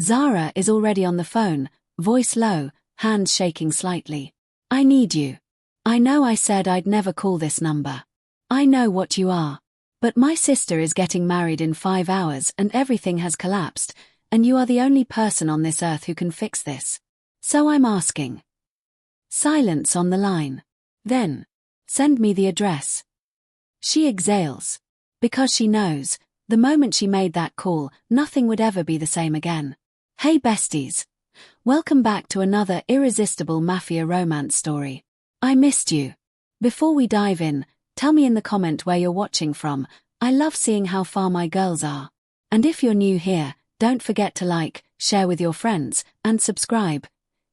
Zara is already on the phone, voice low, hands shaking slightly. I need you. I know I said I'd never call this number. I know what you are. But my sister is getting married in 5 hours and everything has collapsed, and you are the only person on this earth who can fix this. So I'm asking. Silence on the line. Then, send me the address. She exhales. Because she knows, the moment she made that call, nothing would ever be the same again. Hey besties. Welcome back to another irresistible Mafia romance story. I missed you. Before we dive in, tell me in the comment where you're watching from. I love seeing how far my girls are. And if you're new here, don't forget to like, share with your friends, and subscribe.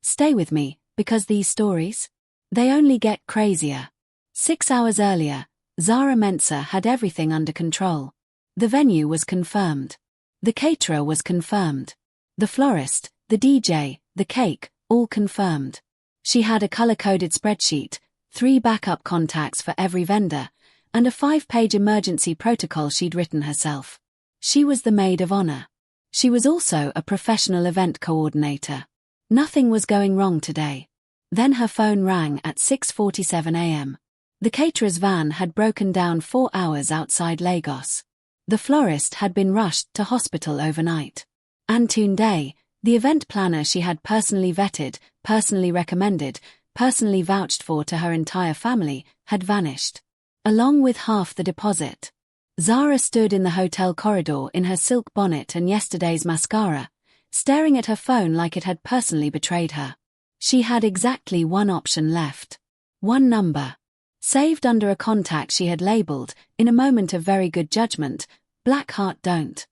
Stay with me, because these stories, they only get crazier. 6 hours earlier, Zara Mensah had everything under control. The venue was confirmed. The caterer was confirmed. The florist, the DJ, the cake, all confirmed. She had a color-coded spreadsheet, 3 backup contacts for every vendor, and a 5-page emergency protocol she'd written herself. She was the maid of honor. She was also a professional event coordinator. Nothing was going wrong today. Then her phone rang at 6:47 a.m. The caterer's van had broken down 4 hours outside Lagos. The florist had been rushed to hospital overnight. Antunde, the event planner she had personally vetted, personally recommended, personally vouched for to her entire family, had vanished. Along with half the deposit. Zara stood in the hotel corridor in her silk bonnet and yesterday's mascara, staring at her phone like it had personally betrayed her. She had exactly one option left. One number. Saved under a contact she had labeled, in a moment of very good judgment, Black Heart Don't.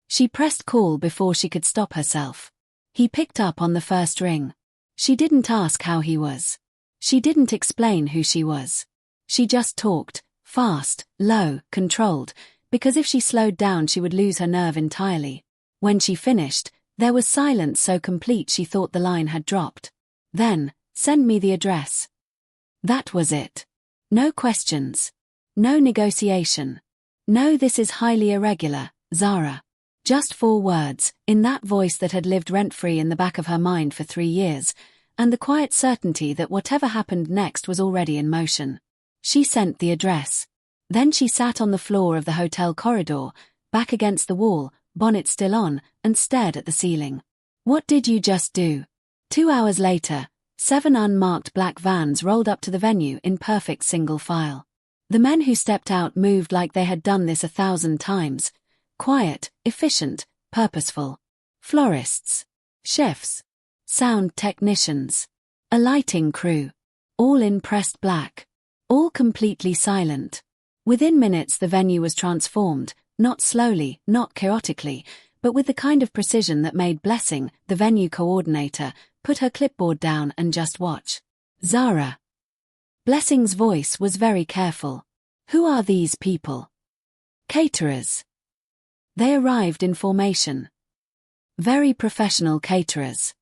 She pressed call before she could stop herself. He picked up on the first ring. She didn't ask how he was. She didn't explain who she was. She just talked, fast, low, controlled, because if she slowed down she would lose her nerve entirely. When she finished, there was silence so complete she thought the line had dropped. Then, send me the address. That was it. No questions. No negotiation. No, this is highly irregular, Zara. Just 4 words, in that voice that had lived rent-free in the back of her mind for 3 years, and the quiet certainty that whatever happened next was already in motion. She sent the address. Then she sat on the floor of the hotel corridor, back against the wall, bonnet still on, and stared at the ceiling. What did you just do? 2 hours later, 7 unmarked black vans rolled up to the venue in perfect single file. The men who stepped out moved like they had done this 1,000 times. Quiet, efficient, purposeful. Florists. Chefs. Sound technicians. A lighting crew. All in pressed black. All completely silent. Within minutes the venue was transformed, not slowly, not chaotically, but with the kind of precision that made Blessing, the venue coordinator, put her clipboard down and just watch. Zara. Blessing's voice was very careful. Who are these people? Caterers. They arrived in formation. Very professional caterers.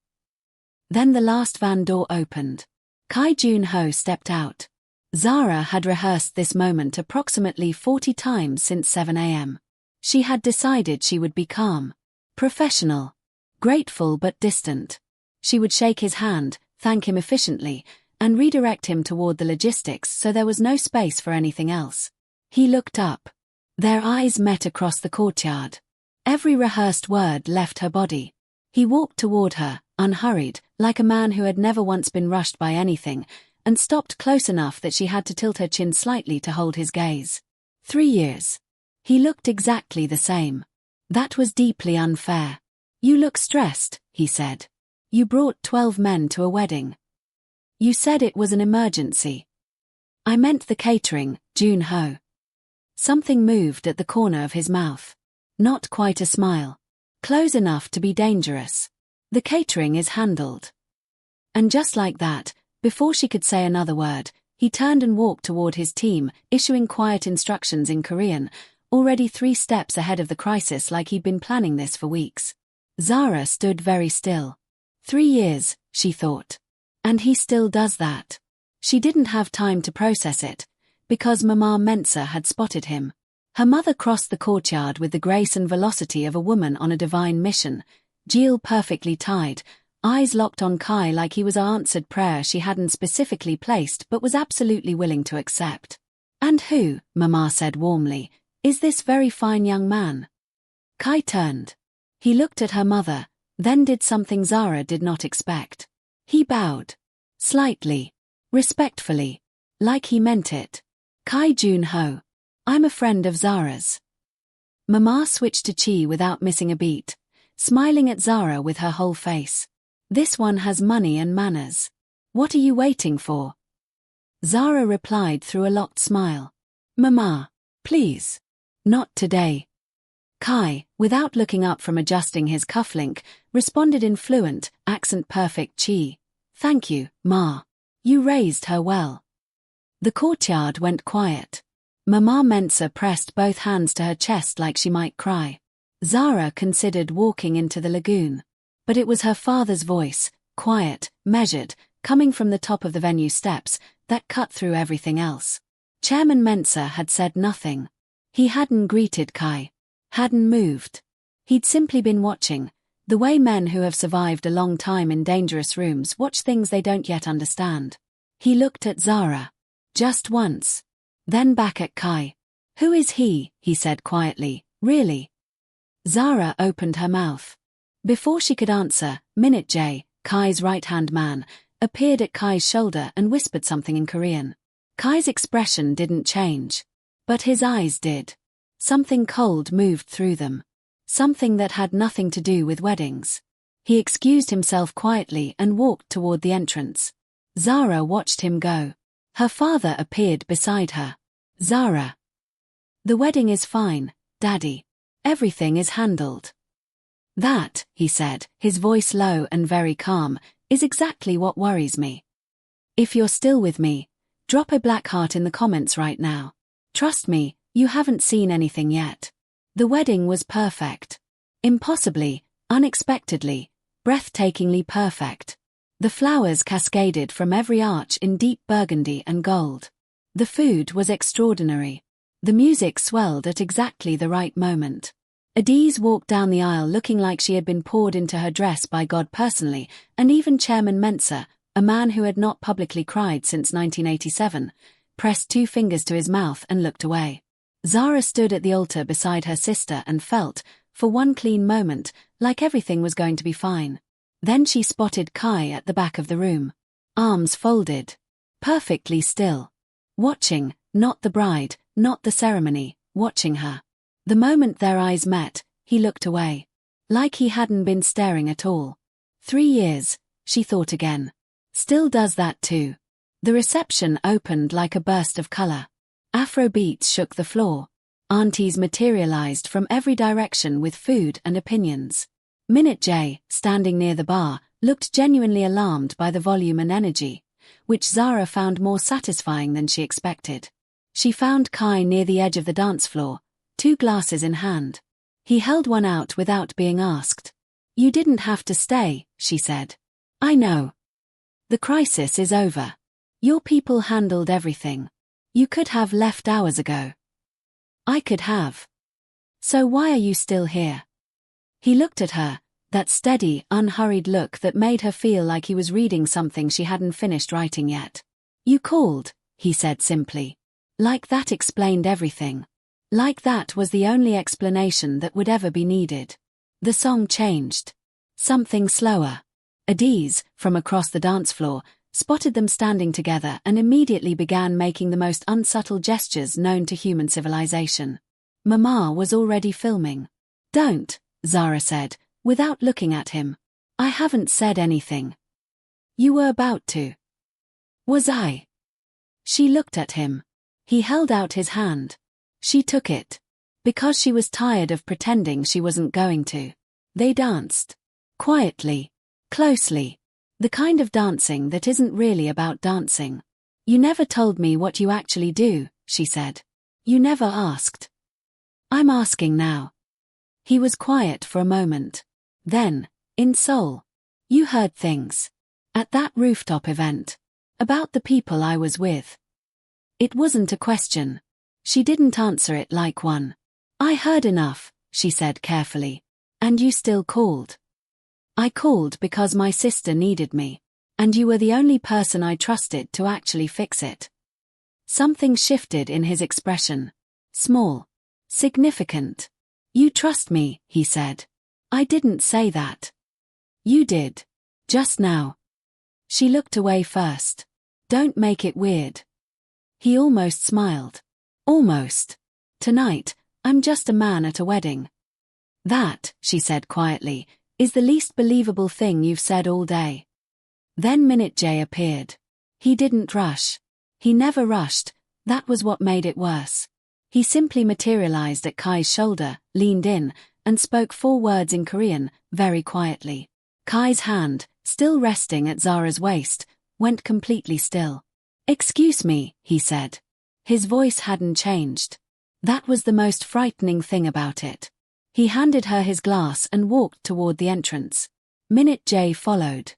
Then the last van door opened. Kai Jun-ho stepped out. Zara had rehearsed this moment approximately 40 times since 7 a.m. She had decided she would be calm, professional, grateful but distant. She would shake his hand, thank him efficiently, and redirect him toward the logistics so there was no space for anything else. He looked up. Their eyes met across the courtyard. Every rehearsed word left her body. He walked toward her, unhurried, like a man who had never once been rushed by anything, and stopped close enough that she had to tilt her chin slightly to hold his gaze. 3 years. He looked exactly the same. That was deeply unfair. You look stressed, he said. You brought 12 men to a wedding. You said it was an emergency. I meant the catering, Jun-ho. Something moved at the corner of his mouth. Not quite a smile. Close enough to be dangerous. The catering is handled. And just like that, before she could say another word, he turned and walked toward his team, issuing quiet instructions in Korean, already 3 steps ahead of the crisis like he'd been planning this for weeks. Zara stood very still. 3 years, she thought. And he still does that. She didn't have time to process it, because Mama Mensah had spotted him. Her mother crossed the courtyard with the grace and velocity of a woman on a divine mission, Jill perfectly tied, eyes locked on Kai like he was an answered prayer she hadn't specifically placed but was absolutely willing to accept. "And who," Mama said warmly, "is this very fine young man?" Kai turned. He looked at her mother, then did something Zara did not expect. He bowed. Slightly. Respectfully. Like he meant it. "Kai Jun-ho. I'm a friend of Zara's." Mama switched to Chi without missing a beat, smiling at Zara with her whole face. "This one has money and manners. What are you waiting for?" Zara replied through a locked smile. "Mama, please. Not today." Kai, without looking up from adjusting his cufflink, responded in fluent, accent-perfect Chi. "Thank you, Ma. You raised her well." The courtyard went quiet. Mama Mensa pressed both hands to her chest like she might cry. Zara considered walking into the lagoon. But it was her father's voice, quiet, measured, coming from the top of the venue steps, that cut through everything else. Chairman Mensa had said nothing. He hadn't greeted Kai. Hadn't moved. He'd simply been watching, the way men who have survived a long time in dangerous rooms watch things they don't yet understand. He looked at Zara. Just once. Then back at Kai. "Who is he?" he said quietly. "Really?" Zara opened her mouth. Before she could answer, Minute J, Kai's right-hand man, appeared at Kai's shoulder and whispered something in Korean. Kai's expression didn't change. But his eyes did. Something cold moved through them. Something that had nothing to do with weddings. He excused himself quietly and walked toward the entrance. Zara watched him go. Her father appeared beside her. "Zara. The wedding is fine, Daddy. Everything is handled." "That," he said, his voice low and very calm, "is exactly what worries me. If you're still with me, drop a black heart in the comments right now. Trust me, you haven't seen anything yet. The wedding was perfect. Impossibly, unexpectedly, breathtakingly perfect. The flowers cascaded from every arch in deep burgundy and gold. The food was extraordinary. The music swelled at exactly the right moment. Adiz walked down the aisle looking like she had been poured into her dress by God personally, and even Chairman Mensa, a man who had not publicly cried since 1987, pressed 2 fingers to his mouth and looked away. Zara stood at the altar beside her sister and felt, for one clean moment, like everything was going to be fine. Then she spotted Kai at the back of the room. Arms folded. Perfectly still. Watching, not the bride, not the ceremony, watching her. The moment their eyes met, he looked away. Like he hadn't been staring at all. 3 years, she thought again. Still does that too. The reception opened like a burst of color. Afro beats shook the floor. Aunties materialized from every direction with food and opinions. Minute J, standing near the bar, looked genuinely alarmed by the volume and energy, which Zara found more satisfying than she expected. She found Kai near the edge of the dance floor, 2 glasses in hand. He held one out without being asked. "You didn't have to stay," she said. "I know. The crisis is over. Your people handled everything. You could have left hours ago. I could have. So why are you still here?" He looked at her, that steady, unhurried look that made her feel like he was reading something she hadn't finished writing yet. "You called," he said simply. Like that explained everything. Like that was the only explanation that would ever be needed. The song changed. Something slower. Adiz, from across the dance floor, spotted them standing together and immediately began making the most unsubtle gestures known to human civilization. Mama was already filming. "Don't," Zara said, without looking at him. "I haven't said anything." "You were about to." "Was I?" She looked at him. He held out his hand. She took it. Because she was tired of pretending she wasn't going to. They danced. Quietly. Closely. The kind of dancing that isn't really about dancing. "You never told me what you actually do," she said. "You never asked." "I'm asking now." He was quiet for a moment. Then, in Seoul. "You heard things. At that rooftop event. About the people I was with." It wasn't a question. She didn't answer it like one. "I heard enough," she said carefully. "And you still called." I called because my sister needed me. And you were the only person I trusted to actually fix it. Something shifted in his expression. Small. Significant. You trust me, he said. I didn't say that. You did. Just now. She looked away first. Don't make it weird. He almost smiled. Almost. Tonight, I'm just a man at a wedding. That, she said quietly, is the least believable thing you've said all day. Then Minute J appeared. He didn't rush. He never rushed, that was what made it worse. He simply materialized at Kai's shoulder, leaned in, and spoke 4 words in Korean, very quietly. Kai's hand, still resting at Zara's waist, went completely still. Excuse me, he said. His voice hadn't changed. That was the most frightening thing about it. He handed her his glass and walked toward the entrance. Minute J followed.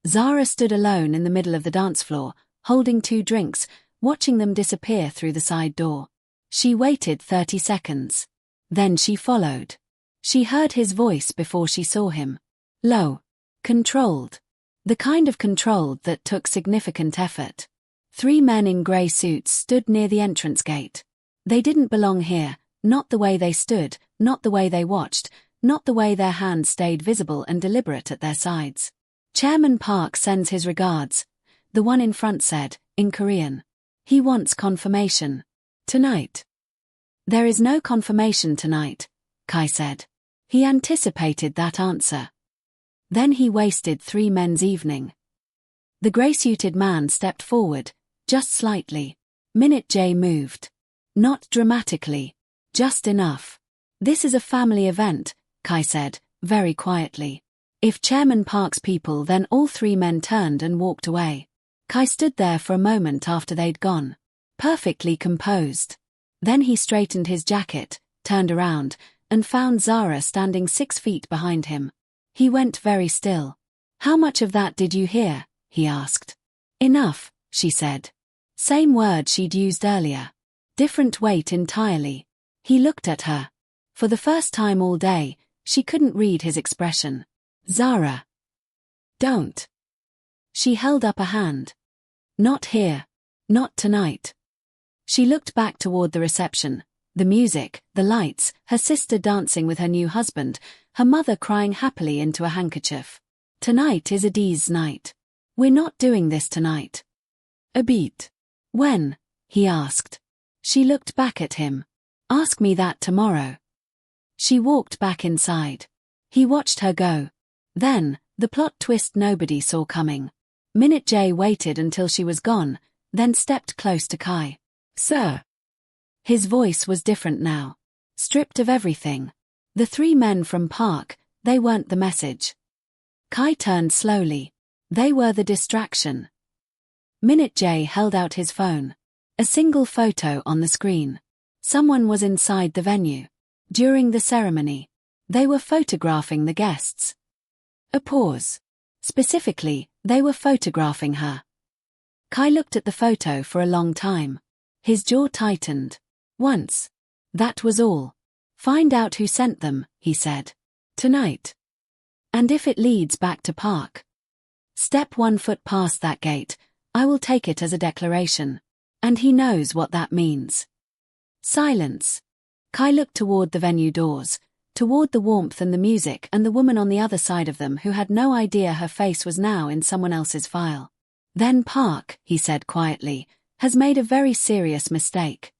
Zara stood alone in the middle of the dance floor, holding 2 drinks, watching them disappear through the side door. She waited 30 seconds. Then she followed. She heard his voice before she saw him. Low. Controlled. The kind of controlled that took significant effort. 3 men in grey suits stood near the entrance gate. They didn't belong here, not the way they stood, not the way they watched, not the way their hands stayed visible and deliberate at their sides. Chairman Park sends his regards, the one in front said, in Korean. He wants confirmation. Tonight. There is no confirmation tonight, Kai said. He anticipated that answer. Then he wasted 3 men's evening. The grey-suited man stepped forward, just slightly. Minute J moved. Not dramatically. Just enough. This is a family event, Kai said, very quietly. If Chairman Park's people, then all 3 men turned and walked away. Kai stood there for a moment after they'd gone. Perfectly composed. Then he straightened his jacket, turned around, and found Zara standing 6 feet behind him. He went very still. How much of that did you hear? He asked. Enough, she said. Same word she'd used earlier. Different weight entirely. He looked at her. For the first time all day, she couldn't read his expression. Zara. Don't. She held up a hand. Not here. Not tonight. She looked back toward the reception, the music, the lights, her sister dancing with her new husband, her mother crying happily into a handkerchief. Tonight is Adi's night. We're not doing this tonight. A beat. When? He asked. She looked back at him. Ask me that tomorrow. She walked back inside. He watched her go. Then, the plot twist nobody saw coming. Minute J waited until she was gone, then stepped close to Kai. Sir. His voice was different now. Stripped of everything. The 3 men from Park, they weren't the message. Kai turned slowly. They were the distraction. Minute J held out his phone. A single photo on the screen. Someone was inside the venue. During the ceremony. They were photographing the guests. A pause. Specifically, they were photographing her. Kai looked at the photo for a long time. His jaw tightened. Once. That was all. Find out who sent them, he said. Tonight. And if it leads back to Park. Step 1 foot past that gate, I will take it as a declaration. And he knows what that means. Silence. Kai looked toward the venue doors, toward the warmth and the music and the woman on the other side of them who had no idea her face was now in someone else's file. Then Park, he said quietly, has made a very serious mistake.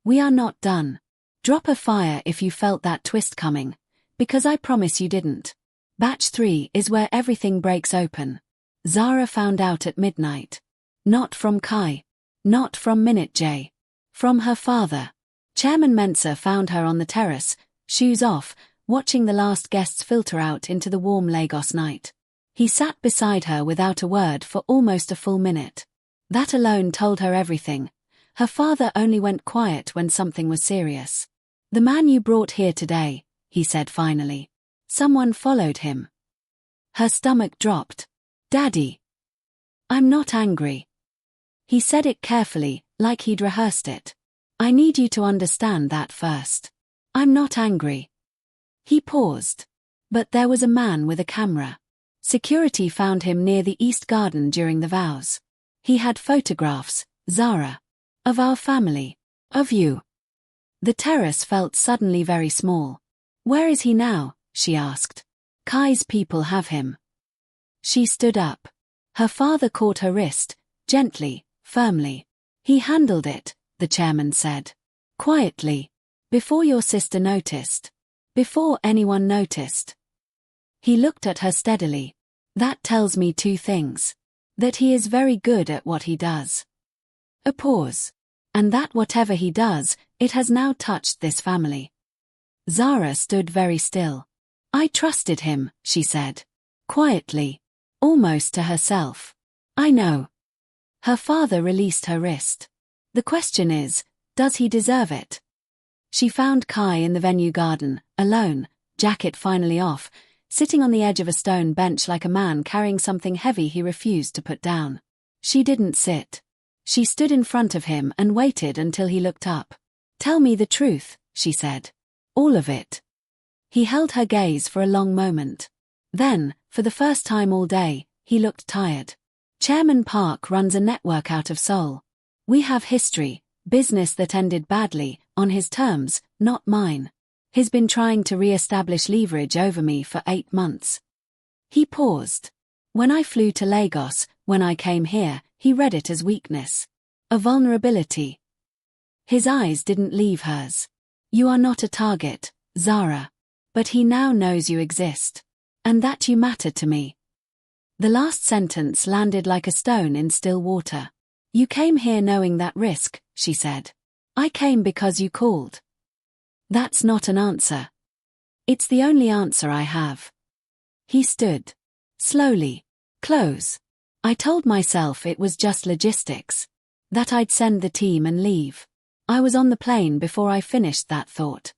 We are not done. Drop a fire if you felt that twist coming, because I promise you didn't. Batch 3 is where everything breaks open. Zara found out at midnight. Not from Kai. Not from Minute J. From her father. Chairman Mensah found her on the terrace, shoes off, watching the last guests filter out into the warm Lagos night. He sat beside her without a word for almost a full minute. That alone told her everything. Her father only went quiet when something was serious. The man you brought here today, he said finally. Someone followed him. Her stomach dropped. Daddy. I'm not angry. He said it carefully, like he'd rehearsed it. I need you to understand that first. I'm not angry. He paused. But there was a man with a camera. Security found him near the East Garden during the vows. He had photographs, Zara. Of our family. Of you. The terrace felt suddenly very small. Where is he now? She asked. Kai's people have him. She stood up. Her father caught her wrist, gently, firmly. He handled it, the chairman said. Quietly. Before your sister noticed. Before anyone noticed. He looked at her steadily. That tells me two things. That he is very good at what he does. A pause. And that whatever he does, it has now touched this family. Zara stood very still. I trusted him, she said. Quietly. Almost to herself. I know. Her father released her wrist. The question is, does he deserve it? She found Kai in the venue garden, alone, jacket finally off, sitting on the edge of a stone bench like a man carrying something heavy he refused to put down. She didn't sit. She stood in front of him and waited until he looked up. Tell me the truth, she said. All of it. He held her gaze for a long moment. Then, for the first time all day, he looked tired. Chairman Park runs a network out of Seoul. We have history, business that ended badly, on his terms, not mine. He's been trying to re-establish leverage over me for 8 months. He paused. When I flew to Lagos, when I came here, he read it as weakness. A vulnerability. His eyes didn't leave hers. You are not a target, Zara. But he now knows you exist. And that you matter to me. The last sentence landed like a stone in still water. You came here knowing that risk, she said. I came because you called. That's not an answer. It's the only answer I have. He stood. Slowly. Close. I told myself it was just logistics. That I'd send the team and leave. I was on the plane before I finished that thought.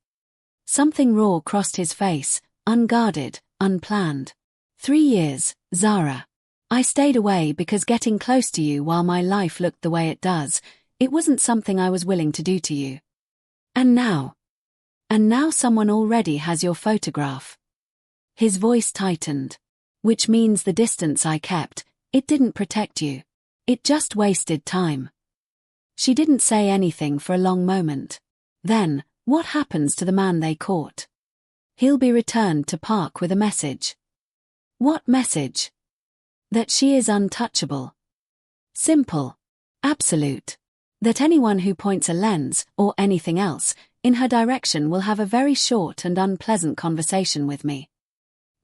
Something raw crossed his face, unguarded, unplanned. 3 years, Zara. I stayed away because getting close to you while my life looked the way it does, it wasn't something I was willing to do to you. And now someone already has your photograph. His voice tightened. Which means the distance I kept, it didn't protect you. It just wasted time. She didn't say anything for a long moment. Then, what happens to the man they caught? He'll be returned to Park with a message. What message? That she is untouchable. Simple. Absolute. That anyone who points a lens, or anything else, in her direction will have a very short and unpleasant conversation with me.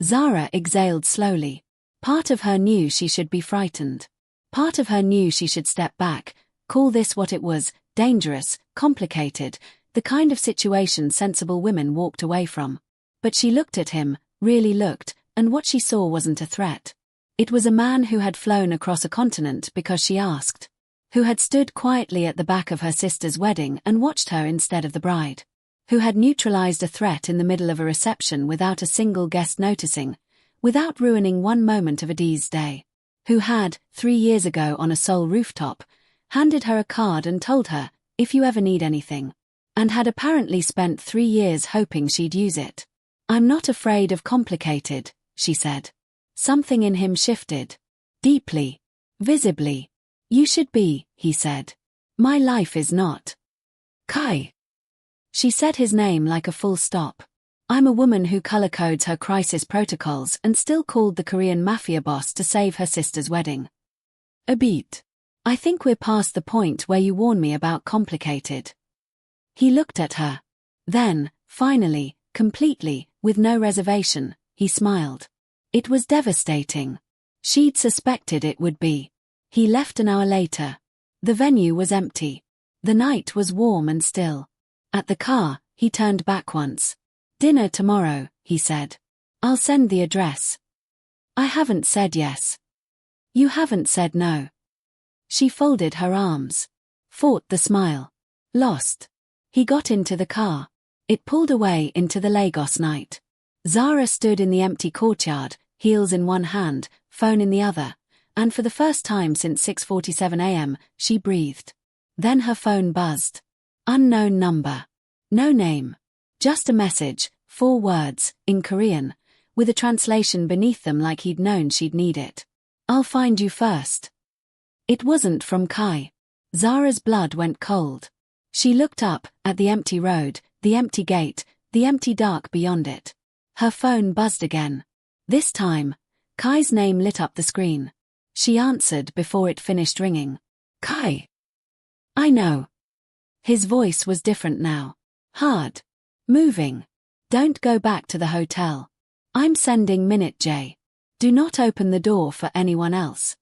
Zara exhaled slowly. Part of her knew she should be frightened. Part of her knew she should step back, call this what it was, dangerous, complicated, the kind of situation sensible women walked away from. But she looked at him, really looked, and what she saw wasn't a threat. It was a man who had flown across a continent because she asked. Who had stood quietly at the back of her sister's wedding and watched her instead of the bride. Who had neutralized a threat in the middle of a reception without a single guest noticing, without ruining one moment of Adi's day. Who had, 3 years ago on a Seoul rooftop, handed her a card and told her, if you ever need anything. And had apparently spent 3 years hoping she'd use it. I'm not afraid of complicated, she said. Something in him shifted. Deeply. Visibly. You should be, he said. My life is not. Kai. She said his name like a full stop. I'm a woman who color-codes her crisis protocols and still called the Korean Mafia boss to save her sister's wedding. A beat. I think we're past the point where you warn me about complicated. He looked at her. Then, finally, completely, with no reservation, he smiled. It was devastating. She'd suspected it would be. He left an hour later. The venue was empty. The night was warm and still. At the car, he turned back once. Dinner tomorrow, he said. I'll send the address. I haven't said yes. You haven't said no. She folded her arms. Fought the smile. Lost. He got into the car. It pulled away into the Lagos night. Zara stood in the empty courtyard, heels in one hand, phone in the other. And for the first time since 6:47 a.m., she breathed. Then her phone buzzed. Unknown number. No name. Just a message, 4 words, in Korean, with a translation beneath them like he'd known she'd need it. I'll find you first. It wasn't from Kai. Zara's blood went cold. She looked up at the empty road, the empty gate, the empty dark beyond it. Her phone buzzed again. This time, Kai's name lit up the screen. She answered before it finished ringing. Kai. I know. His voice was different now. Hard. Moving. Don't go back to the hotel. I'm sending Minute J. Do not open the door for anyone else.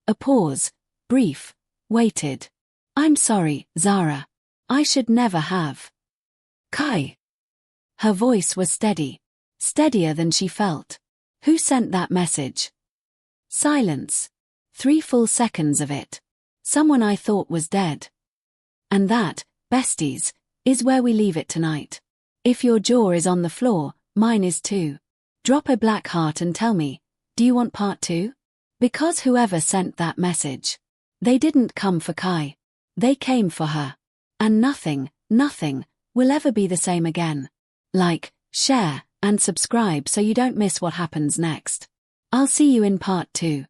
A pause, brief, waited. I'm sorry, Zara. I should never have. Kai. Her voice was steady. Steadier than she felt. Who sent that message? Silence. 3 full seconds of it. Someone I thought was dead. And that, besties, is where we leave it tonight. If your jaw is on the floor, mine is too. Drop a black heart and tell me, do you want part 2? Because whoever sent that message, they didn't come for Kai. They came for her. And nothing will ever be the same again. Like, share, and subscribe so you don't miss what happens next. I'll see you in part 2.